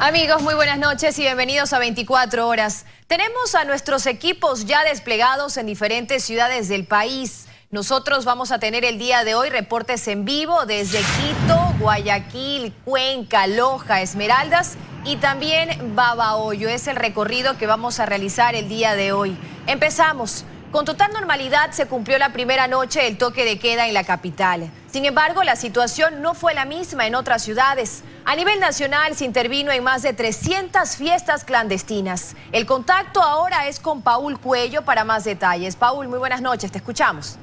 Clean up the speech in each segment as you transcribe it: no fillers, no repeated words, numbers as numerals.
Amigos, muy buenas noches y bienvenidos a 24 horas. Tenemos a nuestros equipos ya desplegados en diferentes ciudades del país. Nosotros vamos a tener el día de hoy reportes en vivo desde Quito, Guayaquil, Cuenca, Loja, Esmeraldas y también Babahoyo. Es el recorrido que vamos a realizar el día de hoy. Empezamos. Con total normalidad se cumplió la primera noche del toque de queda en la capital. Sin embargo, la situación no fue la misma en otras ciudades. A nivel nacional se intervino en más de 300 fiestas clandestinas. El contacto ahora es con Paul Cuello para más detalles. Paul, muy buenas noches, te escuchamos.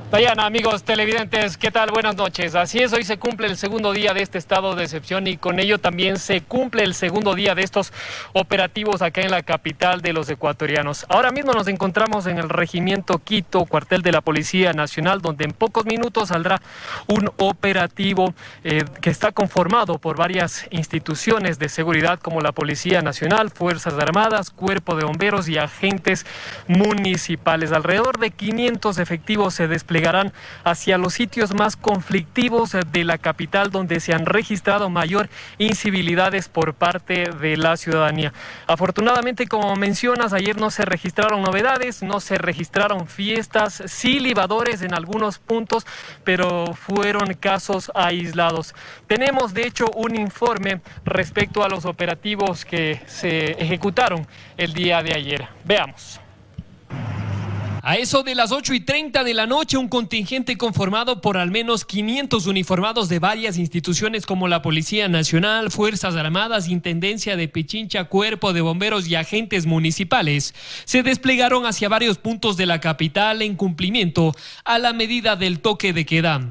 Dayana, amigos televidentes, ¿qué tal? Buenas noches. Así es, hoy se cumple el segundo día de este estado de excepción y con ello también se cumple el segundo día de estos operativos acá en la capital de los ecuatorianos. Ahora mismo nos encontramos en el regimiento Quito, cuartel de la Policía Nacional, donde en pocos minutos saldrá un operativo que está conformado por varias instituciones de seguridad como la Policía Nacional, Fuerzas Armadas, Cuerpo de Bomberos y agentes municipales. Alrededor de 500 efectivos se desplegarán hacia los sitios más conflictivos de la capital, donde se han registrado mayor incivilidades por parte de la ciudadanía. Afortunadamente, como mencionas, ayer no se registraron novedades, no se registraron fiestas, sí libadores en algunos puntos, pero fueron casos aislados. Tenemos, de hecho, un informe respecto a los operativos que se ejecutaron el día de ayer. Veamos. A eso de las 8:30 de la noche, un contingente conformado por al menos 500 uniformados de varias instituciones como la Policía Nacional, Fuerzas Armadas, Intendencia de Pichincha, Cuerpo de Bomberos y agentes municipales se desplegaron hacia varios puntos de la capital en cumplimiento a la medida del toque de queda.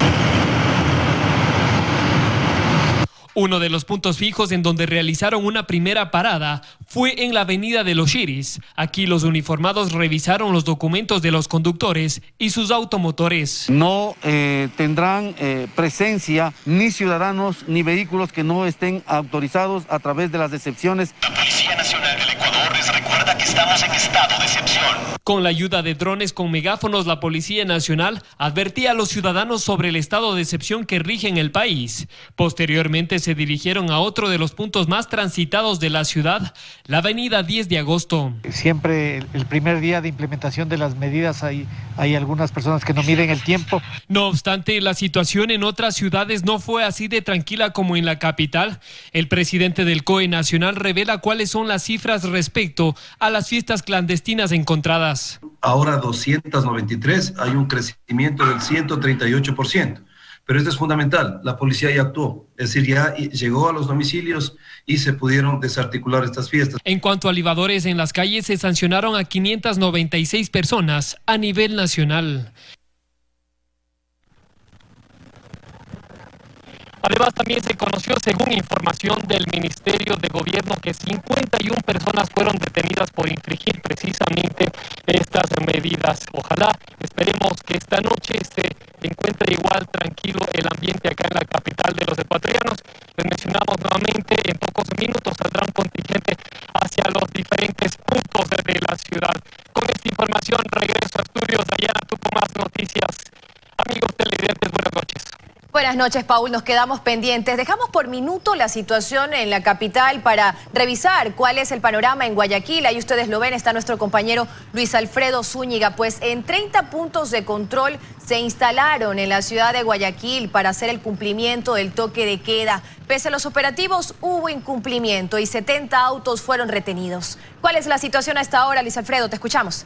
Uno de los puntos fijos en donde realizaron una primera parada fue en la avenida de los Chiris. Aquí los uniformados revisaron los documentos de los conductores y sus automotores. No tendrán presencia ni ciudadanos ni vehículos que no estén autorizados a través de las excepciones. La Policía Nacional del Ecuador les recuerda que estamos en estado de excepción. Con la ayuda de drones con megáfonos, la Policía Nacional advertía a los ciudadanos sobre el estado de excepción que rige en el país. Posteriormente se dirigieron a otro de los puntos más transitados de la ciudad, la avenida 10 de agosto. Siempre el primer día de implementación de las medidas hay algunas personas que no miden el tiempo. No obstante, la situación en otras ciudades no fue así de tranquila como en la capital. El presidente del COE Nacional revela cuáles son las cifras respecto a las fiestas clandestinas encontradas. Ahora 293, hay un crecimiento del 138%. Pero esto es fundamental, la policía ya actuó, es decir, ya llegó a los domicilios y se pudieron desarticular estas fiestas. En cuanto a libadores en las calles, se sancionaron a 596 personas a nivel nacional. Además, también se conoció, según información del Ministerio de Gobierno, que 51 personas fueron detenidas por infringir precisamente estas medidas. Ojalá, esperemos que esta noche se encuentre igual tranquilo el ambiente acá en la capital de los ecuatorianos. Les mencionamos nuevamente, en pocos minutos saldrá un contingente hacia los diferentes puntos de la ciudad. Con esta información regreso a estudios. Dayana, tú con más noticias. Amigos televidentes, buenas noches. Buenas noches, Paul. Nos quedamos pendientes. Dejamos por minuto la situación en la capital para revisar cuál es el panorama en Guayaquil. Ahí ustedes lo ven, está nuestro compañero Luis Alfredo Zúñiga. Pues en 30 puntos de control se instalaron en la ciudad de Guayaquil para hacer el cumplimiento del toque de queda. Pese a los operativos, hubo incumplimiento y 70 autos fueron retenidos. ¿Cuál es la situación a esta hora, Luis Alfredo? Te escuchamos.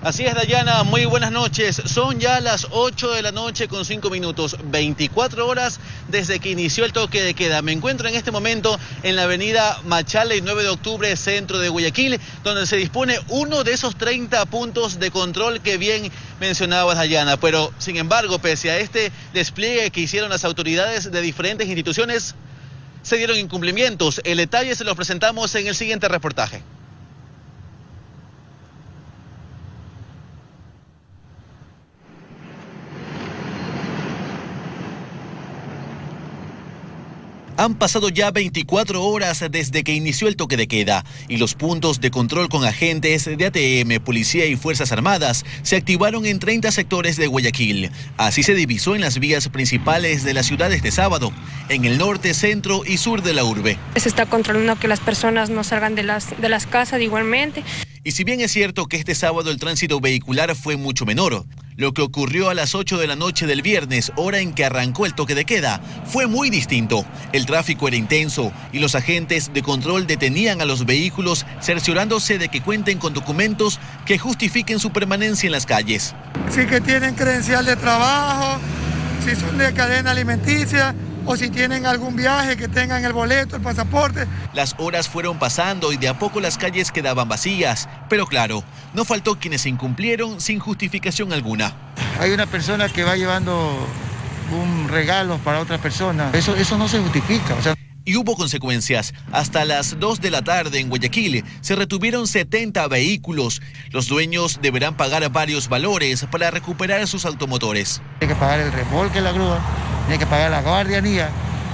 Así es, Dayana, muy buenas noches. Son ya las 8 de la noche con 5 minutos, 24 horas desde que inició el toque de queda. Me encuentro en este momento en la avenida Machala y 9 de octubre, centro de Guayaquil, donde se dispone uno de esos 30 puntos de control que bien mencionabas, Dayana. Pero, sin embargo, pese a este despliegue que hicieron las autoridades de diferentes instituciones, se dieron incumplimientos. El detalle se los presentamos en el siguiente reportaje. Han pasado ya 24 horas desde que inició el toque de queda y los puntos de control con agentes de ATM, Policía y Fuerzas Armadas se activaron en 30 sectores de Guayaquil. Así se divisó en las vías principales de la ciudad este sábado, en el norte, centro y sur de la urbe. Se está controlando que las personas no salgan de las casas igualmente. Y si bien es cierto que este sábado el tránsito vehicular fue mucho menor, lo que ocurrió a las 8 de la noche del viernes, hora en que arrancó el toque de queda, fue muy distinto. El tráfico era intenso y los agentes de control detenían a los vehículos cerciorándose de que cuenten con documentos que justifiquen su permanencia en las calles. Si que tienen credencial de trabajo, si son de cadena alimenticia o si tienen algún viaje que tengan el boleto, el pasaporte. Las horas fueron pasando y de a poco las calles quedaban vacías, pero claro, no faltó quienes incumplieron sin justificación alguna. Hay una persona que va llevando un regalo para otra persona, eso no se justifica, Y hubo consecuencias. Hasta las 2 de la tarde en Guayaquil se retuvieron 70 vehículos. Los dueños deberán pagar varios valores para recuperar sus automotores. Hay que pagar el remolque, la grúa, tiene que pagar la guardianía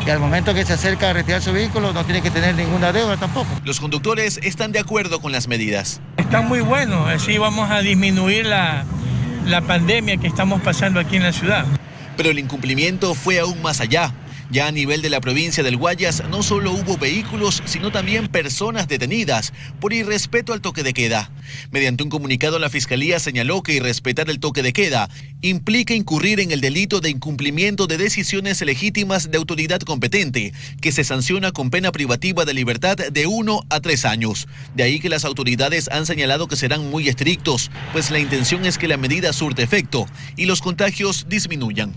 y al momento que se acerca a retirar su vehículo no tiene que tener ninguna deuda tampoco. Los conductores están de acuerdo con las medidas. Está muy bueno, así vamos a disminuir la pandemia que estamos pasando aquí en la ciudad. Pero el incumplimiento fue aún más allá. Ya a nivel de la provincia del Guayas no solo hubo vehículos, sino también personas detenidas por irrespeto al toque de queda. Mediante un comunicado, la Fiscalía señaló que irrespetar el toque de queda implica incurrir en el delito de incumplimiento de decisiones legítimas de autoridad competente, que se sanciona con pena privativa de libertad de 1 a 3 años. De ahí que las autoridades han señalado que serán muy estrictos, pues la intención es que la medida surte efecto y los contagios disminuyan.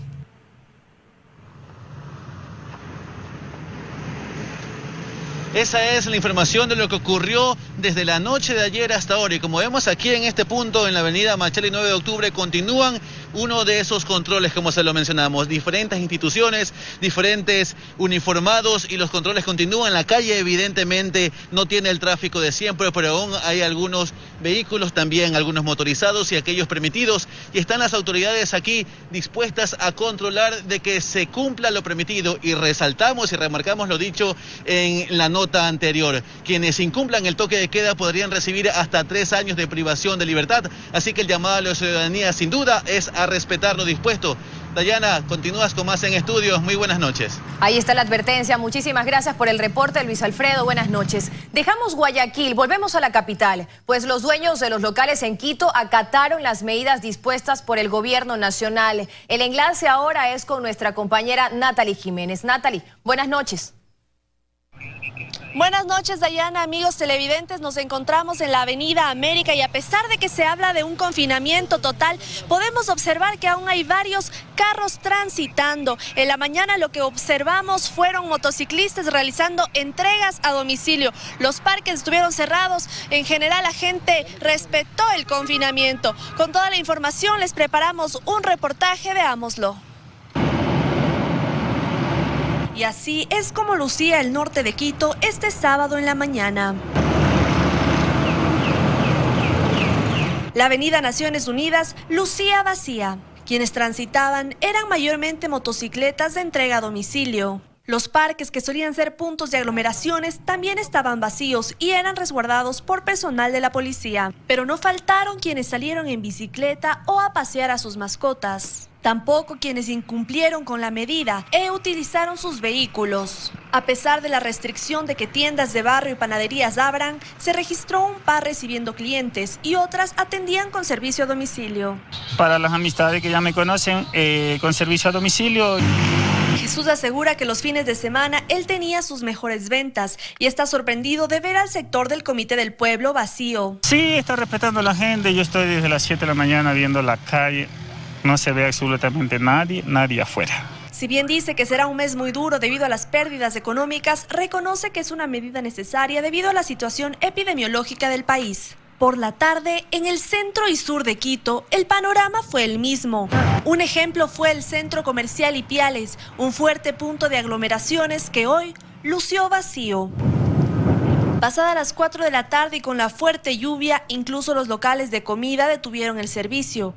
Esa es la información de lo que ocurrió desde la noche de ayer hasta ahora. Y como vemos aquí en este punto, en la avenida Machala y 9 de octubre, continúan uno de esos controles, como se lo mencionamos. Diferentes instituciones, diferentes uniformados y los controles continúan. La calle evidentemente no tiene el tráfico de siempre, pero aún hay algunos vehículos también, algunos motorizados y aquellos permitidos. Y están las autoridades aquí dispuestas a controlar de que se cumpla lo permitido. Y resaltamos y remarcamos lo dicho en la nota anterior. Quienes incumplan el toque de queda podrían recibir hasta 3 años de privación de libertad. Así que el llamado a la ciudadanía sin duda es a respetar lo dispuesto. Dayana, continúas con más en estudios. Muy buenas noches. Ahí está la advertencia. Muchísimas gracias por el reporte, Luis Alfredo. Buenas noches. Dejamos Guayaquil, volvemos a la capital, pues los dueños de los locales en Quito acataron las medidas dispuestas por el gobierno nacional. El enlace ahora es con nuestra compañera Natalie Jiménez. Natalie, buenas noches. Buenas noches, Dayana, amigos televidentes. Nos encontramos en la Avenida América y a pesar de que se habla de un confinamiento total, podemos observar que aún hay varios carros transitando. En la mañana lo que observamos fueron motociclistas realizando entregas a domicilio. Los parques estuvieron cerrados. En general, la gente respetó el confinamiento. Con toda la información les preparamos un reportaje, veámoslo. Y así es como lucía el norte de Quito este sábado en la mañana. La avenida Naciones Unidas lucía vacía. Quienes transitaban eran mayormente motocicletas de entrega a domicilio. Los parques, que solían ser puntos de aglomeraciones, también estaban vacíos y eran resguardados por personal de la policía. Pero no faltaron quienes salieron en bicicleta o a pasear a sus mascotas. Tampoco quienes incumplieron con la medida e utilizaron sus vehículos. A pesar de la restricción de que tiendas de barrio y panaderías abran, se registró un par recibiendo clientes y otras atendían con servicio a domicilio. Para las amistades que ya me conocen, con servicio a domicilio. Jesús asegura que los fines de semana él tenía sus mejores ventas y está sorprendido de ver al sector del Comité del Pueblo vacío. Sí, está respetando a la gente. Yo estoy desde las 7 de la mañana viendo la calle. No se ve absolutamente nadie afuera. Si bien dice que será un mes muy duro debido a las pérdidas económicas, reconoce que es una medida necesaria debido a la situación epidemiológica del país. Por la tarde, en el centro y sur de Quito, el panorama fue el mismo. Un ejemplo fue el centro comercial Ipiales, un fuerte punto de aglomeraciones que hoy lució vacío. Pasadas las 4 de la tarde y con la fuerte lluvia, incluso los locales de comida detuvieron el servicio.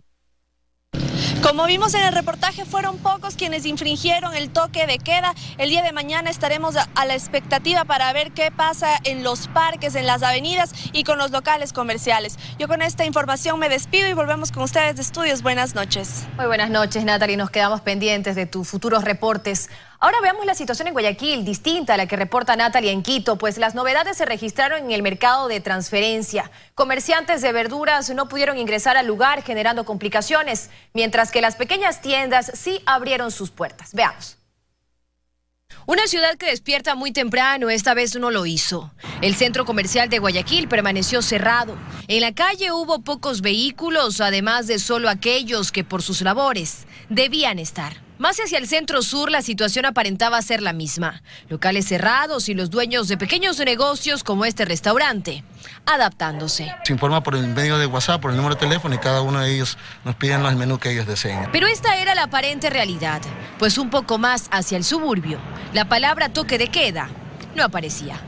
Como vimos en el reportaje, fueron pocos quienes infringieron el toque de queda. El día de mañana estaremos a la expectativa para ver qué pasa en los parques, en las avenidas y con los locales comerciales. Yo con esta información me despido y volvemos con ustedes de estudios. Buenas noches. Muy buenas noches, Natalie. Nos quedamos pendientes de tus futuros reportes. Ahora veamos la situación en Guayaquil, distinta a la que reporta Natalie en Quito, pues las novedades se registraron en el mercado de transferencia. Comerciantes de verduras no pudieron ingresar al lugar, generando complicaciones, mientras que las pequeñas tiendas sí abrieron sus puertas. Veamos. Una ciudad que despierta muy temprano, esta vez no lo hizo. El centro comercial de Guayaquil permaneció cerrado. En la calle hubo pocos vehículos, además de solo aquellos que por sus labores debían estar. Más hacia el centro sur, la situación aparentaba ser la misma. Locales cerrados y los dueños de pequeños negocios como este restaurante, adaptándose. Se informa por el medio de WhatsApp, por el número de teléfono y cada uno de ellos nos piden el menú que ellos deseen. Pero esta era la aparente realidad, pues un poco más hacia el suburbio, la palabra toque de queda no aparecía.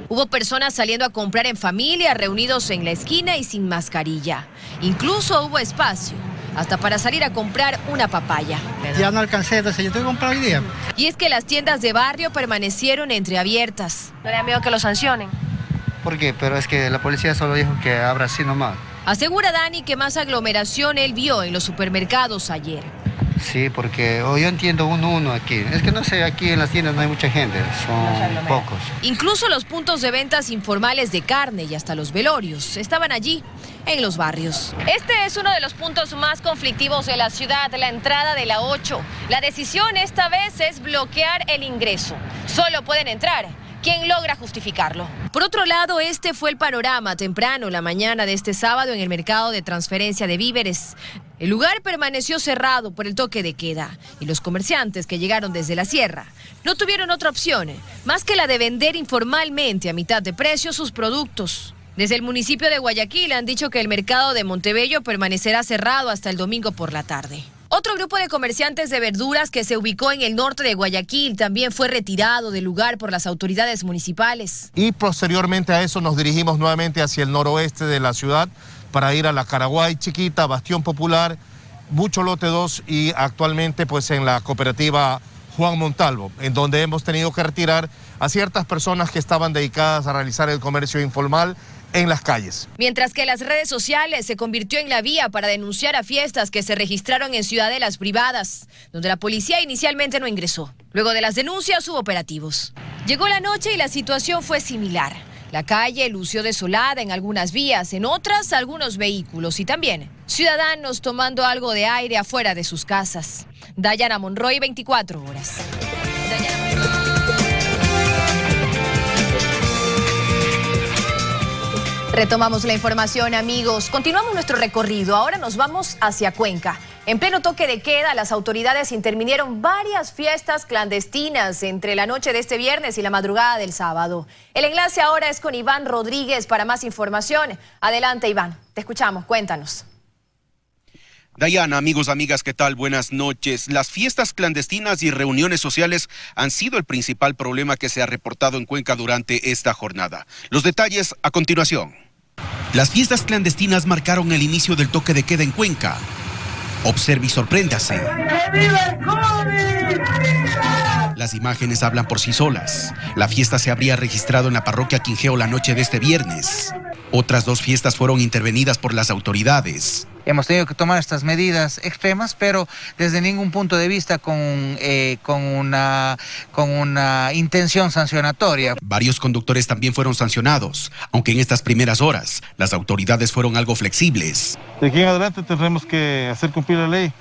Hubo personas saliendo a comprar en familia, reunidos en la esquina y sin mascarilla. Incluso hubo espacio hasta para salir a comprar una papaya. Ya no alcancé, entonces yo tengo que comprar hoy día. Y es que las tiendas de barrio permanecieron entreabiertas. ¿No le da miedo que lo sancionen? ¿Por qué? Pero es que la policía solo dijo que abra así nomás. Asegura Dani que más aglomeración él vio en los supermercados ayer. Sí, porque yo entiendo uno aquí. Es que no sé, aquí en las tiendas no hay mucha gente, son pocos. Incluso los puntos de ventas informales de carne y hasta los velorios estaban allí, en los barrios. Este es uno de los puntos más conflictivos de la ciudad, la entrada de la 8. La decisión esta vez es bloquear el ingreso. Solo pueden entrar quien logra justificarlo. Por otro lado, este fue el panorama temprano la mañana de este sábado en el mercado de transferencia de víveres. El lugar permaneció cerrado por el toque de queda y los comerciantes que llegaron desde la sierra no tuvieron otra opción más que la de vender informalmente a mitad de precio sus productos. Desde el municipio de Guayaquil han dicho que el mercado de Montebello permanecerá cerrado hasta el domingo por la tarde. Otro grupo de comerciantes de verduras que se ubicó en el norte de Guayaquil también fue retirado del lugar por las autoridades municipales. Y posteriormente a eso nos dirigimos nuevamente hacia el noroeste de la ciudad para ir a la Caraguay Chiquita, Bastión Popular, Bucho Lote 2 y actualmente pues en la cooperativa Juan Montalvo, en donde hemos tenido que retirar a ciertas personas que estaban dedicadas a realizar el comercio informal en las calles. Mientras que las redes sociales se convirtió en la vía para denunciar a fiestas que se registraron en ciudadelas privadas, donde la policía inicialmente no ingresó. Luego de las denuncias hubo operativos. Llegó la noche y la situación fue similar. La calle lució desolada en algunas vías, en otras algunos vehículos y también ciudadanos tomando algo de aire afuera de sus casas. Dayana Monroy, 24 horas. Retomamos la información, amigos. Continuamos nuestro recorrido. Ahora nos vamos hacia Cuenca. En pleno toque de queda, las autoridades intervinieron varias fiestas clandestinas entre la noche de este viernes y la madrugada del sábado. El enlace ahora es con Iván Rodríguez para más información. Adelante, Iván. Te escuchamos. Cuéntanos. Dayana, amigos, amigas, ¿qué tal? Buenas noches. Las fiestas clandestinas y reuniones sociales han sido el principal problema que se ha reportado en Cuenca durante esta jornada. Los detalles a continuación. Las fiestas clandestinas marcaron el inicio del toque de queda en Cuenca. Observe y sorpréndase. Las imágenes hablan por sí solas. La fiesta se habría registrado en la parroquia Quinjeo la noche de este viernes. Otras dos fiestas fueron intervenidas por las autoridades. Hemos tenido que tomar estas medidas extremas, pero desde ningún punto de vista con una intención sancionatoria. Varios conductores también fueron sancionados, aunque en estas primeras horas las autoridades fueron algo flexibles. De aquí en adelante tendremos que hacer cumplir la ley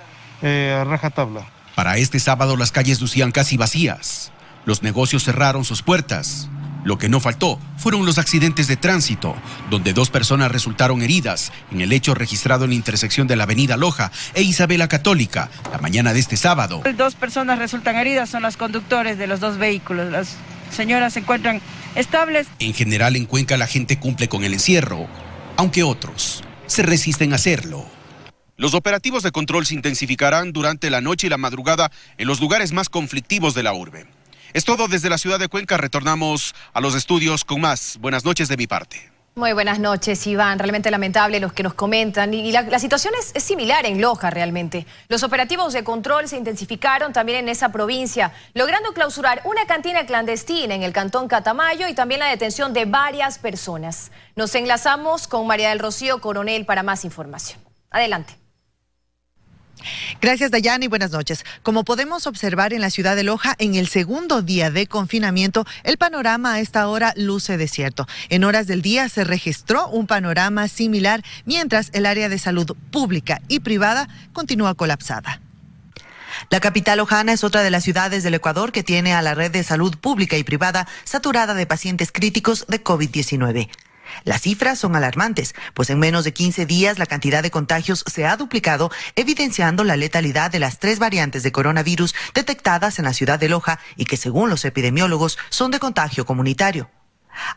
a rajatabla. Para este sábado las calles lucían casi vacías. Los negocios cerraron sus puertas. Lo que no faltó fueron los accidentes de tránsito, donde 2 personas resultaron heridas en el hecho registrado en la intersección de la avenida Loja e Isabela Católica, la mañana de este sábado. 2 personas resultan heridas, son los conductores de los 2 vehículos. Las señoras se encuentran estables. En general en Cuenca la gente cumple con el encierro, aunque otros se resisten a hacerlo. Los operativos de control se intensificarán durante la noche y la madrugada en los lugares más conflictivos de la urbe. Es todo desde la ciudad de Cuenca. Retornamos a los estudios con más. Buenas noches de mi parte. Muy buenas noches, Iván. Realmente lamentable los que nos comentan. Y la situación es similar en Loja, realmente. Los operativos de control se intensificaron también en esa provincia, logrando clausurar una cantina clandestina en el cantón Catamayo y también la detención de varias personas. Nos enlazamos con María del Rocío Coronel para más información. Adelante. Gracias, Dayana, y buenas noches. Como podemos observar en la ciudad de Loja, en el segundo día de confinamiento, el panorama a esta hora luce desierto. En horas del día se registró un panorama similar, mientras el área de salud pública y privada continúa colapsada. La capital lojana es otra de las ciudades del Ecuador que tiene a la red de salud pública y privada saturada de pacientes críticos de COVID-19. Las cifras son alarmantes, pues en menos de 15 días la cantidad de contagios se ha duplicado, evidenciando la letalidad de las 3 variantes de coronavirus detectadas en la ciudad de Loja y que, según los epidemiólogos, son de contagio comunitario.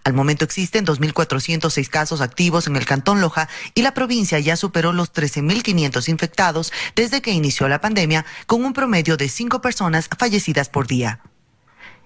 Al momento existen 2.406 casos activos en el cantón Loja y la provincia ya superó los 13.500 infectados desde que inició la pandemia, con un promedio de 5 personas fallecidas por día.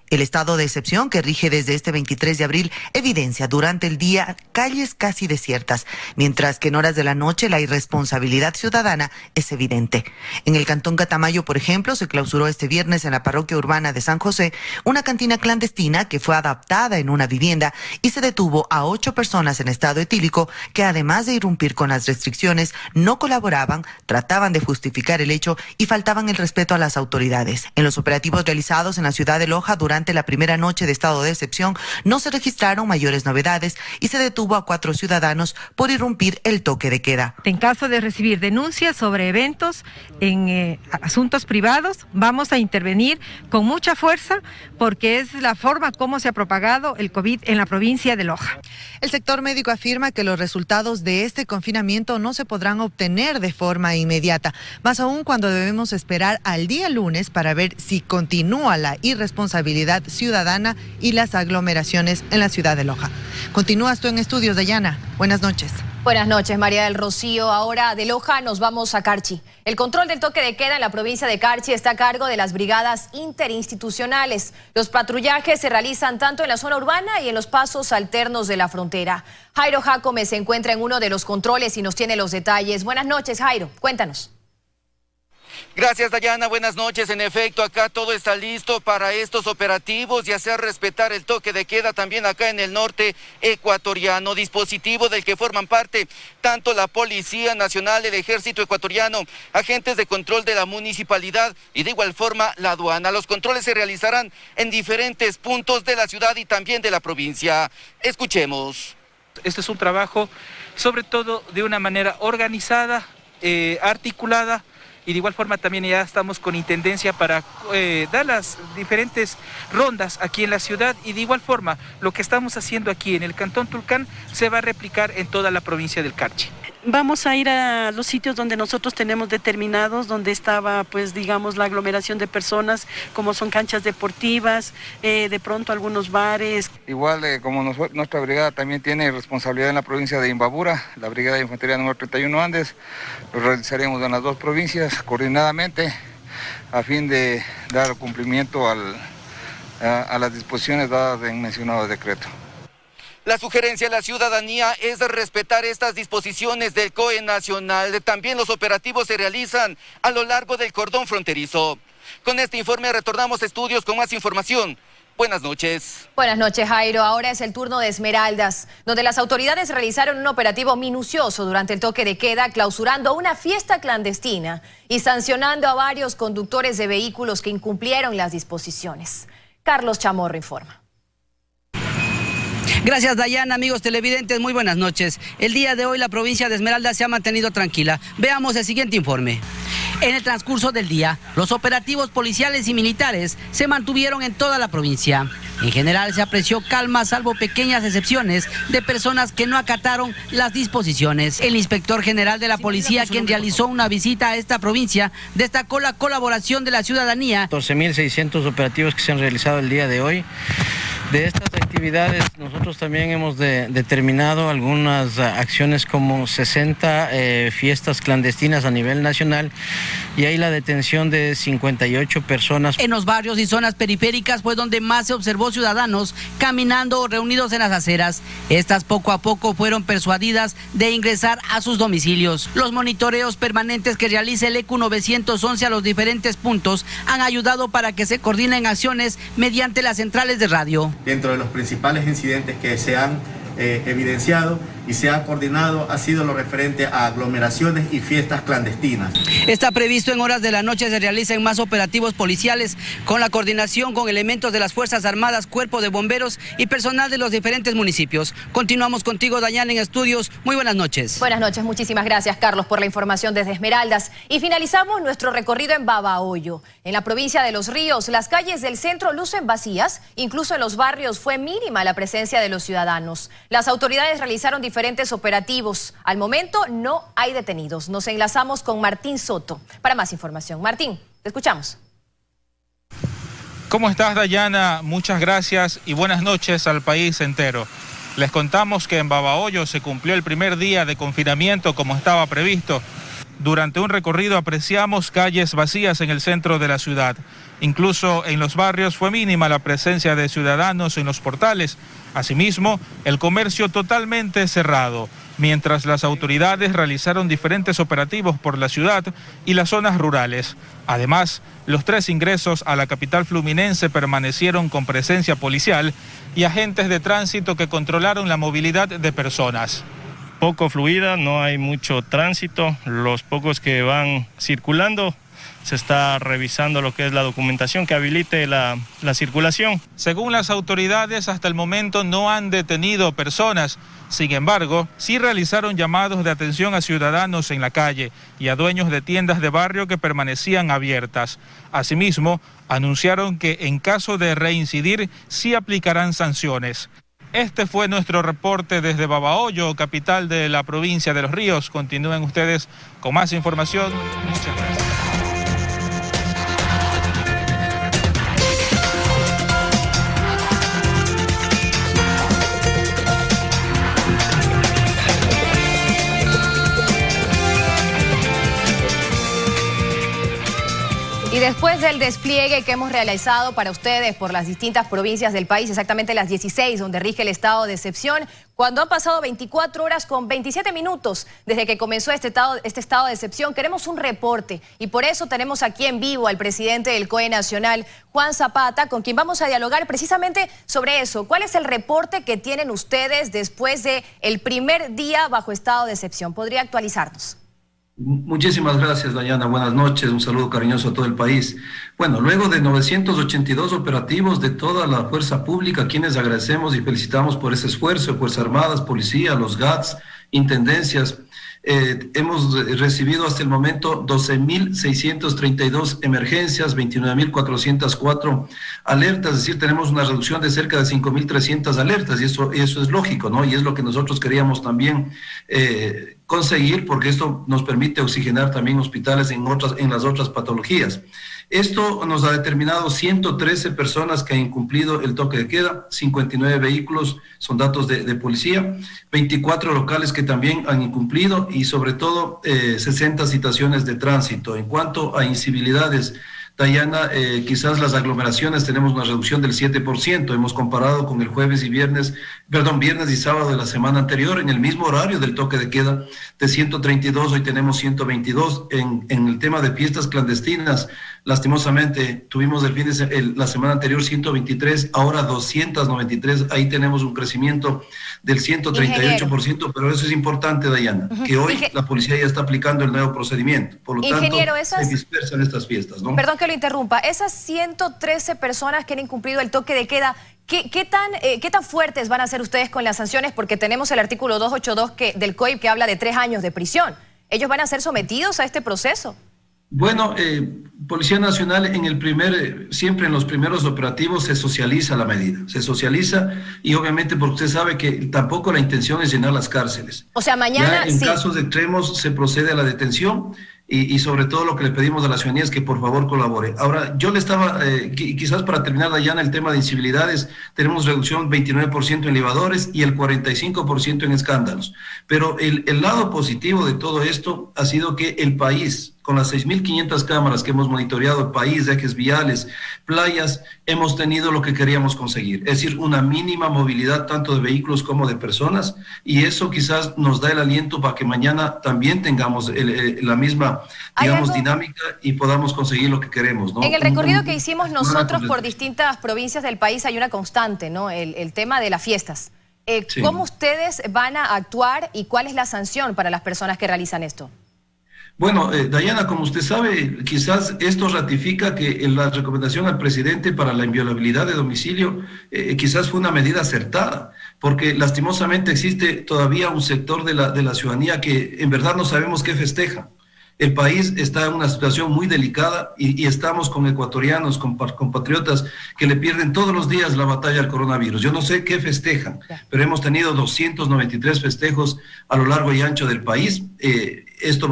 El estado de excepción que rige desde este 23 de abril evidencia durante el día calles casi desiertas, mientras que en horas de la noche la irresponsabilidad ciudadana es evidente. En el cantón Catamayo, por ejemplo, se clausuró este viernes en la parroquia urbana de San José una cantina clandestina que fue adaptada en una vivienda y se detuvo a 8 personas en estado etílico que, además de irrumpir con las restricciones, no colaboraban, trataban de justificar el hecho y faltaban el respeto a las autoridades. En los operativos realizados en la ciudad de Loja durante la primera noche de estado de excepción no se registraron mayores novedades y se detuvo a 4 ciudadanos por irrumpir el toque de queda. En caso de recibir denuncias sobre eventos en asuntos privados, vamos a intervenir con mucha fuerza porque es la forma como se ha propagado el COVID en la provincia de Loja. El sector médico afirma que los resultados de este confinamiento no se podrán obtener de forma inmediata, más aún cuando debemos esperar al día lunes para ver si continúa la irresponsabilidad ciudadana y las aglomeraciones en la ciudad de Loja. Continúas tú en estudios, Dayana. Buenas noches. Buenas noches, María del Rocío. Ahora de Loja nos vamos a Carchi. El control del toque de queda en la provincia de Carchi está a cargo de las brigadas interinstitucionales. Los patrullajes se realizan tanto en la zona urbana y en los pasos alternos de la frontera. Jairo Jacome se encuentra en uno de los controles y nos tiene los detalles. Buenas noches, Jairo. Cuéntanos. Gracias, Dayana. Buenas noches. En efecto, acá todo está listo para estos operativos y hacer respetar el toque de queda también acá en el norte ecuatoriano. Dispositivo del que forman parte tanto la Policía Nacional, el Ejército Ecuatoriano, agentes de control de la municipalidad y de igual forma la aduana. Los controles se realizarán en diferentes puntos de la ciudad y también de la provincia. Escuchemos. Este es un trabajo, sobre todo, de una manera organizada, articulada. Y de igual forma también ya estamos con intendencia para dar las diferentes rondas aquí en la ciudad y de igual forma lo que estamos haciendo aquí en el Cantón Tulcán se va a replicar en toda la provincia del Carchi. Vamos a ir a los sitios donde nosotros tenemos determinados, donde estaba, pues, digamos, la aglomeración de personas, como son canchas deportivas, de pronto algunos bares. Igual, como nuestra brigada también tiene responsabilidad en la provincia de Imbabura, la Brigada de Infantería número 31 Andes, lo realizaremos en las 2 provincias coordinadamente a fin de dar cumplimiento a las disposiciones dadas en mencionado decreto. La sugerencia a la ciudadanía es respetar estas disposiciones del COE nacional. También los operativos se realizan a lo largo del cordón fronterizo. Con este informe retornamos a estudios con más información. Buenas noches. Buenas noches, Jairo. Ahora es el turno de Esmeraldas, donde las autoridades realizaron un operativo minucioso durante el toque de queda, clausurando una fiesta clandestina y sancionando a varios conductores de vehículos que incumplieron las disposiciones. Carlos Chamorro informa. Gracias, Dayana. Amigos televidentes, muy buenas noches. El día de hoy la provincia de Esmeraldas se ha mantenido tranquila. Veamos el siguiente informe. En el transcurso del día, los operativos policiales y militares se mantuvieron en toda la provincia. En general se apreció calma, salvo pequeñas excepciones de personas que no acataron las disposiciones. El inspector general de la policía, quien realizó una visita a esta provincia, destacó la colaboración de la ciudadanía. 14.600 operativos que se han realizado el día de hoy. De estas actividades actividades, nosotros también hemos determinado algunas acciones como 60 fiestas clandestinas a nivel nacional y hay la detención de 58 personas. En los barrios y zonas periféricas fue donde más se observó ciudadanos caminando o reunidos en las aceras. Estas poco a poco fueron persuadidas de ingresar a sus domicilios. Los monitoreos permanentes que realiza el ECU 911 a los diferentes puntos han ayudado para que se coordinen acciones mediante las centrales de radio. Dentro de los principales incidentes que se han evidenciado y se ha coordinado ha sido lo referente a aglomeraciones y fiestas clandestinas. Está previsto en horas de la noche se realicen más operativos policiales con la coordinación con elementos de las Fuerzas Armadas, Cuerpo de Bomberos y personal de los diferentes municipios. Continuamos contigo, Dayana, en estudios. Muy buenas noches. Buenas noches, muchísimas gracias, Carlos, por la información desde Esmeraldas. Y finalizamos nuestro recorrido en Babahoyo. En la provincia de Los Ríos, las calles del centro lucen vacías, incluso en los barrios fue mínima la presencia de los ciudadanos. Las autoridades realizaron diferentes operativos. Al momento no hay detenidos. Nos enlazamos con Martín Soto para más información. Martín, te escuchamos. ¿Cómo estás, Dayana? Muchas gracias y buenas noches al país entero. Les contamos que en Babahoyo se cumplió el primer día de confinamiento como estaba previsto. Durante un recorrido apreciamos calles vacías en el centro de la ciudad. Incluso en los barrios fue mínima la presencia de ciudadanos en los portales. Asimismo, el comercio totalmente cerrado, mientras las autoridades realizaron diferentes operativos por la ciudad y las zonas rurales. Además, los 3 ingresos a la capital fluminense permanecieron con presencia policial y agentes de tránsito que controlaron la movilidad de personas. Poco fluida, no hay mucho tránsito, los pocos que van circulando se está revisando lo que es la documentación que habilite la circulación. Según las autoridades, hasta el momento no han detenido personas. Sin embargo, sí realizaron llamados de atención a ciudadanos en la calle y a dueños de tiendas de barrio que permanecían abiertas. Asimismo, anunciaron que en caso de reincidir, sí aplicarán sanciones. Este fue nuestro reporte desde Babahoyo, capital de la provincia de Los Ríos. Continúen ustedes con más información. Muchas gracias. Y después del despliegue que hemos realizado para ustedes por las distintas provincias del país, exactamente las 16 donde rige el estado de excepción, cuando han pasado 24 horas con 27 minutos desde que comenzó este estado de excepción, queremos un reporte y por eso tenemos aquí en vivo al presidente del COE Nacional, Juan Zapata, con quien vamos a dialogar precisamente sobre eso. ¿Cuál es el reporte que tienen ustedes después del primer día bajo estado de excepción? ¿Podría actualizarnos? Muchísimas gracias, Dayana. Buenas noches. Un saludo cariñoso a todo el país. Bueno, luego de 982 operativos de toda la fuerza pública, a quienes agradecemos y felicitamos por ese esfuerzo, Fuerzas Armadas, Policía, los GATS, Intendencias, hemos recibido hasta el momento 12.632 emergencias, 29.404 alertas, es decir, tenemos una reducción de cerca de 5.300 alertas y eso es lógico, ¿no? Y es lo que nosotros queríamos también conseguir, porque esto nos permite oxigenar también hospitales en las otras patologías. Esto nos ha determinado 113 personas que han incumplido el toque de queda, 59 vehículos, son datos de policía, 24 locales que también han incumplido y sobre todo 60 citaciones de tránsito. En cuanto a incivilidades, Dayana, quizás las aglomeraciones tenemos una reducción del 7%, hemos comparado con el viernes y sábado de la semana anterior, en el mismo horario del toque de queda, de 132, hoy tenemos 122. En el tema de fiestas clandestinas, lastimosamente tuvimos la semana anterior 123, ahora 293, ahí tenemos un crecimiento del 138%, pero eso es importante, Dayana, que hoy la policía ya está aplicando el nuevo procedimiento, por lo tanto se dispersan estas fiestas, ¿no? Perdón que lo interrumpa, esas 113 personas que han incumplido el toque de queda, ¿qué tan fuertes van a ser ustedes con las sanciones? Porque tenemos el artículo 282 del COIP que habla de 3 años de prisión. ¿Ellos van a ser sometidos a este proceso? Bueno, Policía Nacional siempre en los primeros operativos se socializa la medida, se socializa y obviamente porque usted sabe que tampoco la intención es llenar las cárceles. O sea, mañana ya en casos extremos se procede a la detención y sobre todo lo que le pedimos a la ciudadanía es que por favor colabore. Ahora, yo le estaba, quizás para terminar, Dayana, el tema de incivilidades, tenemos reducción 29% en libadores y el 45% en escándalos. Pero el lado positivo de todo esto ha sido que el país, con las 6.500 cámaras que hemos monitoreado el país, ejes viales, playas, hemos tenido lo que queríamos conseguir, es decir, una mínima movilidad tanto de vehículos como de personas, y eso quizás nos da el aliento para que mañana también tengamos la misma, digamos, dinámica y podamos conseguir lo que queremos, ¿no? En el recorrido que hicimos nosotros por distintas provincias del país hay una constante, ¿no? El tema de las fiestas. Sí. ¿Cómo ustedes van a actuar y cuál es la sanción para las personas que realizan esto? Bueno, Dayana, como usted sabe, quizás esto ratifica que la recomendación al presidente para la inviolabilidad de domicilio quizás fue una medida acertada, porque lastimosamente existe todavía un sector de la ciudadanía que en verdad no sabemos qué festeja. El país está en una situación muy delicada y estamos con ecuatorianos, con compatriotas que le pierden todos los días la batalla al coronavirus. Yo no sé qué festejan, pero hemos tenido 293 festejos a lo largo y ancho del país. Esto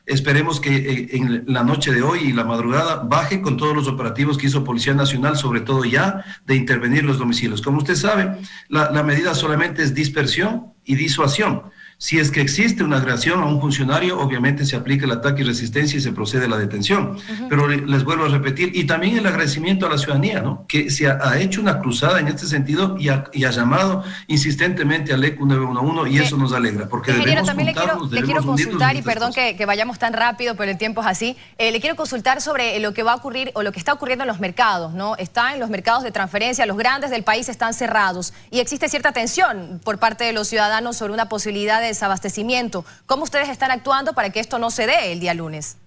esperemos que en la noche de hoy y la madrugada baje con todos los operativos que hizo Policía Nacional, sobre todo ya de intervenir los domicilios. Como usted sabe, la medida solamente es dispersión y disuasión. Si es que existe una agresión a un funcionario, obviamente se aplica el ataque y resistencia y se procede a la detención. Pero les vuelvo a repetir, y también el agradecimiento a la ciudadanía, ¿no? Que se ha hecho una cruzada en este sentido y ha llamado insistentemente al ECU 911 y eso nos alegra, porque debemos también le quiero consultar, y perdón que que vayamos tan rápido, pero el tiempo es así. Le quiero consultar sobre lo que va a ocurrir o lo que está ocurriendo en los mercados, ¿no? Están los mercados de transferencia, los grandes del país están cerrados y existe cierta tensión por parte de los ciudadanos sobre una posibilidad de desabastecimiento. ¿Cómo ustedes están actuando para que esto no se dé el día lunes?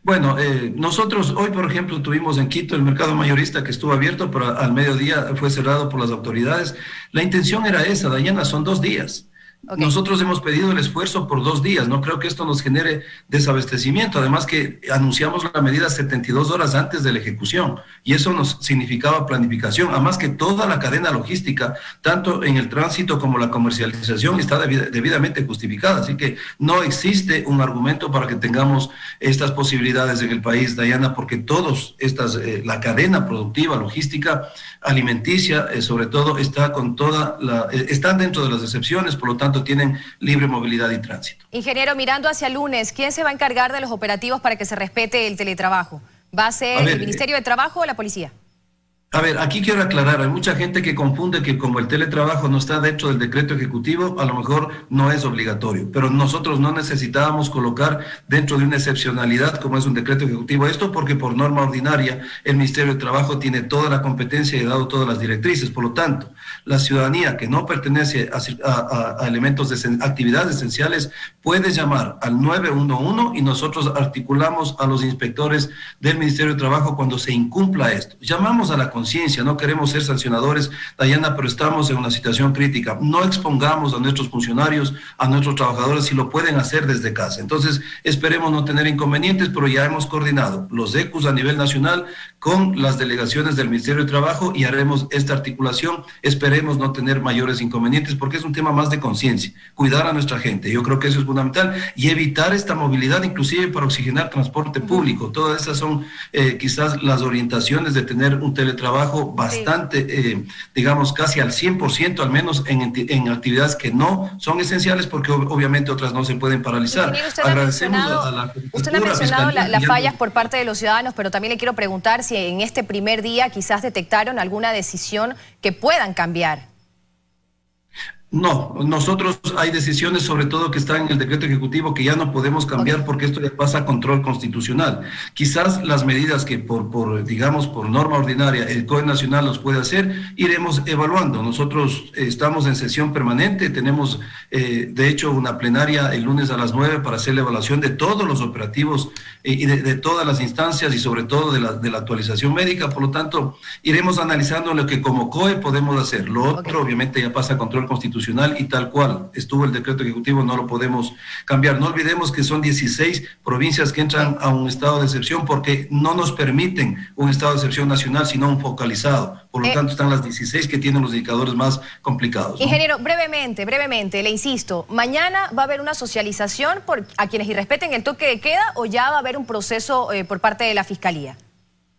Bueno, nosotros hoy, por ejemplo, tuvimos en Quito el mercado mayorista que estuvo abierto, pero al mediodía fue cerrado por las autoridades. La intención era esa, Dayana, son 2 días. Okay. Nosotros hemos pedido el esfuerzo por 2 días, no creo que esto nos genere desabastecimiento, además que anunciamos la medida 72 horas antes de la ejecución y eso nos significaba planificación, además que toda la cadena logística, tanto en el tránsito como la comercialización, está debidamente justificada, así que no existe un argumento para que tengamos estas posibilidades en el país, Dayana, porque todos la cadena productiva, logística, alimenticia, sobre todo, están dentro de las excepciones, por lo tanto tienen libre movilidad y tránsito. Ingeniero, mirando hacia el lunes, ¿quién se va a encargar de los operativos para que se respete el teletrabajo? ¿Va a ser el Ministerio de Trabajo o la policía? A ver, aquí quiero aclarar, hay mucha gente que confunde que como el teletrabajo no está dentro del decreto ejecutivo, a lo mejor no es obligatorio, pero nosotros no necesitábamos colocar dentro de una excepcionalidad como es un decreto ejecutivo esto, porque por norma ordinaria el Ministerio de Trabajo tiene toda la competencia y ha dado todas las directrices. Por lo tanto, la ciudadanía que no pertenece a elementos de actividades esenciales puede llamar al 911 y nosotros articulamos a los inspectores del Ministerio de Trabajo cuando se incumpla esto. Llamamos a la conciencia, no queremos ser sancionadores, Dayana, pero estamos en una situación crítica. No expongamos a nuestros funcionarios, a nuestros trabajadores, si lo pueden hacer desde casa. Entonces, esperemos no tener inconvenientes, pero ya hemos coordinado los ECUs a nivel nacional con las delegaciones del Ministerio de Trabajo y haremos esta articulación. Esperemos no tener mayores inconvenientes porque es un tema más de conciencia, cuidar a nuestra gente. Yo creo que eso es fundamental y evitar esta movilidad, inclusive para oxigenar transporte público. Todas esas son quizás las orientaciones de tener un teletrabajo bastante, digamos, casi al 100%, al menos en actividades que no son esenciales, porque obviamente otras no se pueden paralizar. Agradecemos a la Usted ha mencionado las fallas por parte de los ciudadanos, pero también le quiero preguntar si en este primer día quizás detectaron alguna decisión que puedan cambiar. No, nosotros hay decisiones sobre todo que están en el decreto ejecutivo que ya no podemos cambiar porque esto ya pasa a control constitucional. Quizás las medidas que digamos, por norma ordinaria el COE Nacional los puede hacer, iremos evaluando. Nosotros estamos en sesión permanente, tenemos de hecho una plenaria el lunes a las 9 para hacer la evaluación de todos los operativos y de todas las instancias y sobre todo de la actualización médica. Por lo tanto, iremos analizando lo que como COE podemos hacer. Lo otro obviamente ya pasa a control constitucional constitucional y tal cual estuvo el decreto ejecutivo, no lo podemos cambiar. No olvidemos que son 16 provincias que entran a un estado de excepción porque no nos permiten un estado de excepción nacional, sino un focalizado. Por lo tanto, están las 16 que tienen los indicadores más complicados, ¿no? Ingeniero, brevemente, le insisto, ¿mañana va a haber una socialización a quienes irrespeten el toque de queda o ya va a haber un proceso por parte de la Fiscalía?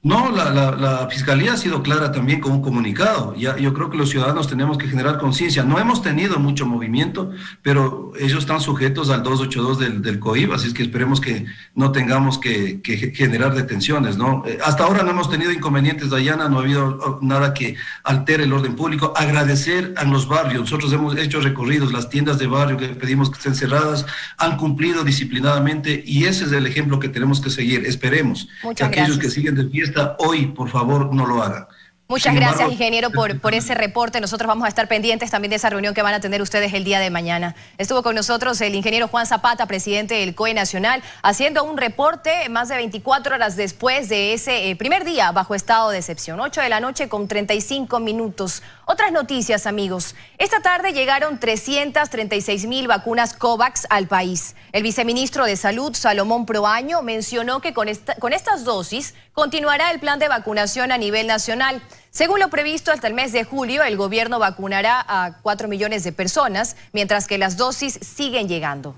No, la Fiscalía ha sido clara también con un comunicado. Yo creo que los ciudadanos tenemos que generar conciencia. No hemos tenido mucho movimiento, pero ellos están sujetos al 282 del COIP, así es que esperemos que no tengamos que generar detenciones, ¿no? Hasta ahora no hemos tenido inconvenientes, Dayana, no ha habido nada que altere el orden público. Agradecer a los barrios. Nosotros hemos hecho recorridos, las tiendas de barrio que pedimos que estén cerradas, han cumplido disciplinadamente y ese es el ejemplo que tenemos que seguir. Esperemos que aquellos que siguen de fiesta hoy, por favor, no lo hagan. Muchas gracias, ingeniero, por ese reporte. Nosotros vamos a estar pendientes también de esa reunión que van a tener ustedes el día de mañana. Estuvo con nosotros el ingeniero Juan Zapata, presidente del COE Nacional, haciendo un reporte más de 24 horas después de ese primer día bajo estado de excepción. 8 de la noche con 35 minutos. Otras noticias, amigos. Esta tarde llegaron 336,000 vacunas COVAX al país. El viceministro de Salud, Salomón Proaño, mencionó que con estas dosis continuará el plan de vacunación a nivel nacional. Según lo previsto, hasta el mes de julio, el gobierno vacunará a 4 millones de personas, mientras que las dosis siguen llegando.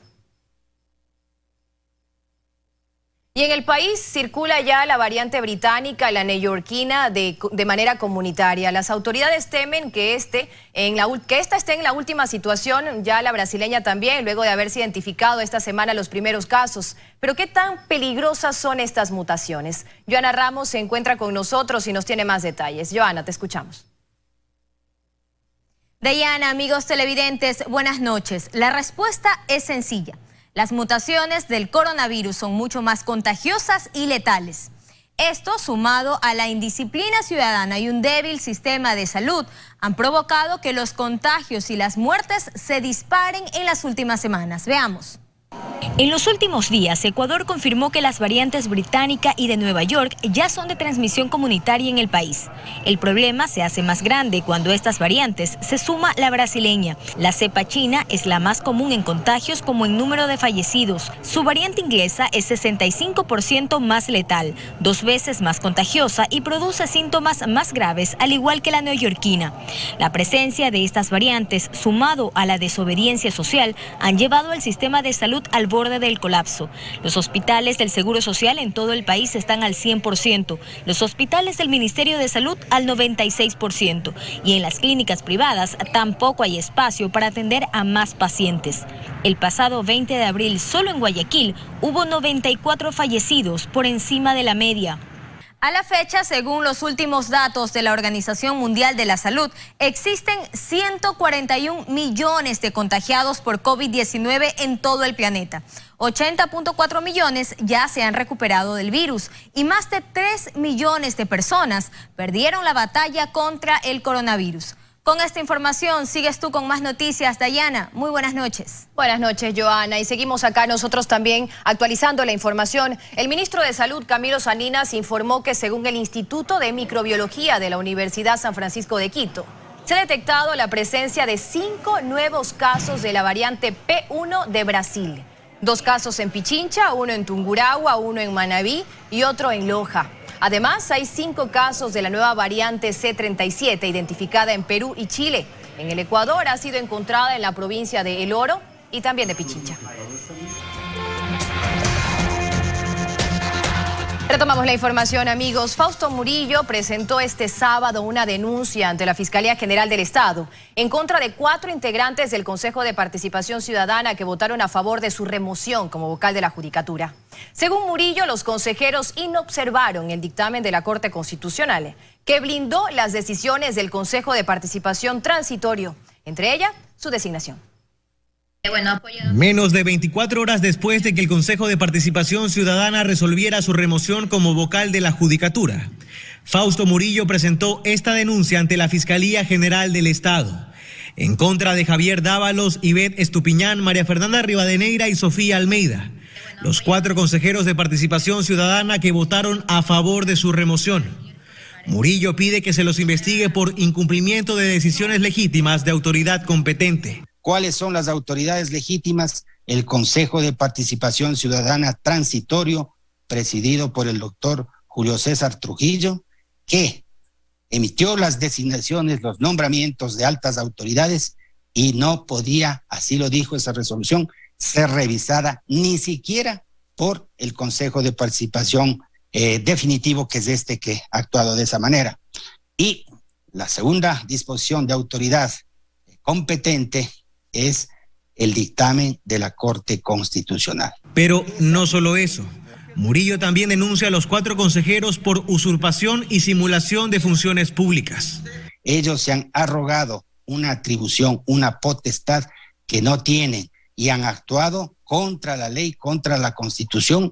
Y en el país circula ya la variante británica, la neoyorquina, de manera comunitaria. Las autoridades temen que esta esté en la última situación, ya la brasileña también, luego de haberse identificado esta semana los primeros casos. Pero ¿qué tan peligrosas son estas mutaciones? Joana Ramos se encuentra con nosotros y nos tiene más detalles. Joana, te escuchamos. Dayana, amigos televidentes, buenas noches. La respuesta es sencilla. Las mutaciones del coronavirus son mucho más contagiosas y letales. Esto, sumado a la indisciplina ciudadana y un débil sistema de salud, han provocado que los contagios y las muertes se disparen en las últimas semanas. Veamos. En los últimos días, Ecuador confirmó que las variantes británica y de Nueva York ya son de transmisión comunitaria en el país. El problema se hace más grande cuando estas variantes se suma la brasileña. La cepa china es la más común en contagios como en número de fallecidos. Su variante inglesa es 65% más letal, 2 veces más contagiosa y produce síntomas más graves, al igual que la neoyorquina. La presencia de estas variantes, sumado a la desobediencia social, han llevado al sistema de salud al borde del colapso. Los hospitales del Seguro Social en todo el país están al 100%, los hospitales del Ministerio de Salud al 96%, y en las clínicas privadas tampoco hay espacio para atender a más pacientes. El pasado 20 de abril, solo en Guayaquil, hubo 94 fallecidos, por encima de la media. A la fecha, según los últimos datos de la Organización Mundial de la Salud, existen 141 millones de contagiados por COVID-19 en todo el planeta. 80.4 millones ya se han recuperado del virus y más de 3 millones de personas perdieron la batalla contra el coronavirus. Con esta información sigues tú con más noticias, Dayana. Muy buenas noches. Buenas noches, Joana. Y seguimos acá nosotros también actualizando la información. El ministro de Salud, Camilo Salinas, informó que según el Instituto de Microbiología de la Universidad San Francisco de Quito, se ha detectado la presencia de 5 nuevos casos de la variante P1 de Brasil. 2 casos en Pichincha, 1 en Tungurahua, 1 en Manabí y otro en Loja. Además, hay 5 casos de la nueva variante C37 identificada en Perú y Chile. En el Ecuador ha sido encontrada en la provincia de El Oro y también de Pichincha. Retomamos la información, amigos. Fausto Murillo presentó este sábado una denuncia ante la Fiscalía General del Estado en contra de 4 integrantes del Consejo de Participación Ciudadana que votaron a favor de su remoción como vocal de la Judicatura. Según Murillo, los consejeros inobservaron el dictamen de la Corte Constitucional, que blindó las decisiones del Consejo de Participación Transitorio, entre ellas su designación. Menos de 24 horas después de que el Consejo de Participación Ciudadana resolviera su remoción como vocal de la Judicatura, Fausto Murillo presentó esta denuncia ante la Fiscalía General del Estado en contra de Javier Dávalos, Ivette Estupiñán, María Fernanda Rivadeneira y Sofía Almeida, los 4 consejeros de Participación Ciudadana que votaron a favor de su remoción. Murillo pide que se los investigue por incumplimiento de decisiones legítimas de autoridad competente. ¿Cuáles son las autoridades legítimas? El Consejo de Participación Ciudadana Transitorio, presidido por el doctor Julio César Trujillo, que emitió las designaciones, los nombramientos de altas autoridades y no podía, así lo dijo esa resolución, ser revisada ni siquiera por el Consejo de Participación definitivo, que es este que ha actuado de esa manera. Y la segunda disposición de autoridad competente es el dictamen de la Corte Constitucional. Pero no solo eso. Murillo también denuncia a los 4 consejeros por usurpación y simulación de funciones públicas. Ellos se han arrogado una atribución, una potestad que no tienen y han actuado contra la ley, contra la Constitución.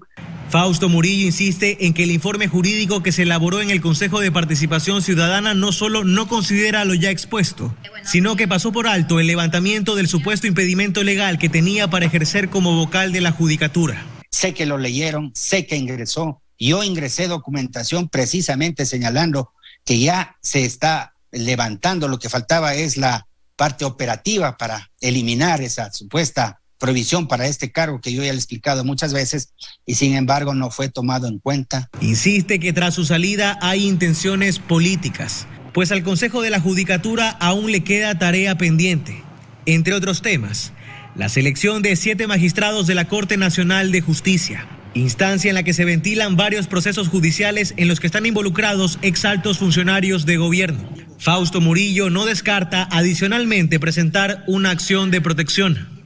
Fausto Murillo insiste en que el informe jurídico que se elaboró en el Consejo de Participación Ciudadana no solo no considera lo ya expuesto, sino que pasó por alto el levantamiento del supuesto impedimento legal que tenía para ejercer como vocal de la Judicatura. Sé que lo leyeron, sé que ingresó. Yo ingresé documentación precisamente señalando que ya se está levantando, lo que faltaba es la parte operativa para eliminar esa supuesta prohibición para este cargo que yo ya le he explicado muchas veces y sin embargo no fue tomado en cuenta. Insiste que tras su salida hay intenciones políticas, pues al Consejo de la Judicatura aún le queda tarea pendiente. Entre otros temas, la selección de 7 magistrados de la Corte Nacional de Justicia, instancia en la que se ventilan varios procesos judiciales en los que están involucrados exaltos funcionarios de gobierno. Fausto Murillo no descarta adicionalmente presentar una acción de protección.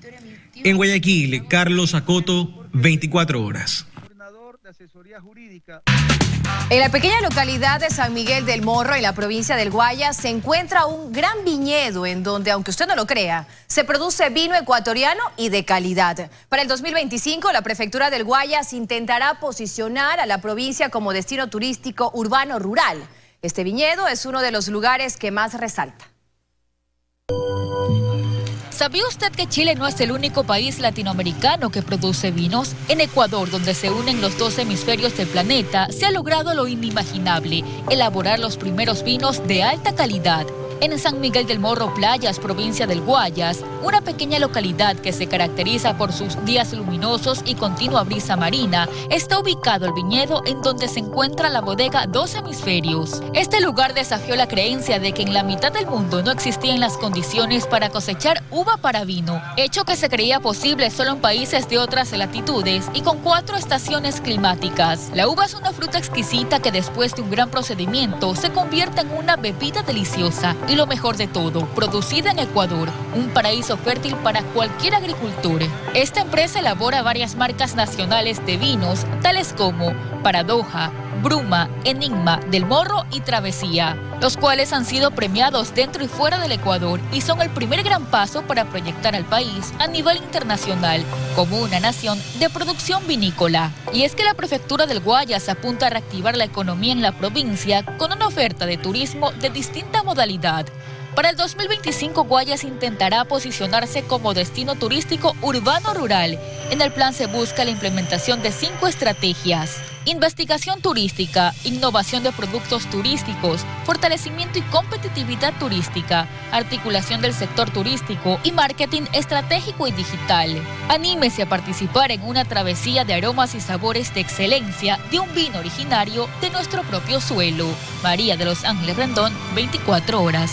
En Guayaquil, Carlos Acoto, 24 horas. En la pequeña localidad de San Miguel del Morro, en la provincia del Guayas, se encuentra un gran viñedo en donde, aunque usted no lo crea, se produce vino ecuatoriano y de calidad. Para el 2025, la prefectura del Guayas intentará posicionar a la provincia como destino turístico urbano rural. Este viñedo es uno de los lugares que más resalta. ¿Sabía usted que Chile no es el único país latinoamericano que produce vinos? En Ecuador, donde se unen los 2 hemisferios del planeta, se ha logrado lo inimaginable, elaborar los primeros vinos de alta calidad. En San Miguel del Morro, Playas, provincia del Guayas, una pequeña localidad que se caracteriza por sus días luminosos y continua brisa marina, está ubicado el viñedo en donde se encuentra la bodega 2 hemisferios. Este lugar desafió la creencia de que en la mitad del mundo no existían las condiciones para cosechar uva para vino, hecho que se creía posible solo en países de otras latitudes y con 4 estaciones climáticas. La uva es una fruta exquisita que después de un gran procedimiento se convierte en una bebida deliciosa. Y lo mejor de todo, producida en Ecuador, un paraíso fértil para cualquier agricultor. Esta empresa elabora varias marcas nacionales de vinos, tales como Paradoja, Bruma, Enigma, Del Morro y Travesía, los cuales han sido premiados dentro y fuera del Ecuador y son el primer gran paso para proyectar al país a nivel internacional como una nación de producción vinícola. Y es que la prefectura del Guayas apunta a reactivar la economía en la provincia con una oferta de turismo de distinta modalidad. Para el 2025, Guayas intentará posicionarse como destino turístico urbano-rural. En el plan se busca la implementación de 5 estrategias: investigación turística, innovación de productos turísticos, fortalecimiento y competitividad turística, articulación del sector turístico y marketing estratégico y digital. Anímese a participar en una travesía de aromas y sabores de excelencia de un vino originario de nuestro propio suelo. María de los Ángeles Rendón, 24 horas.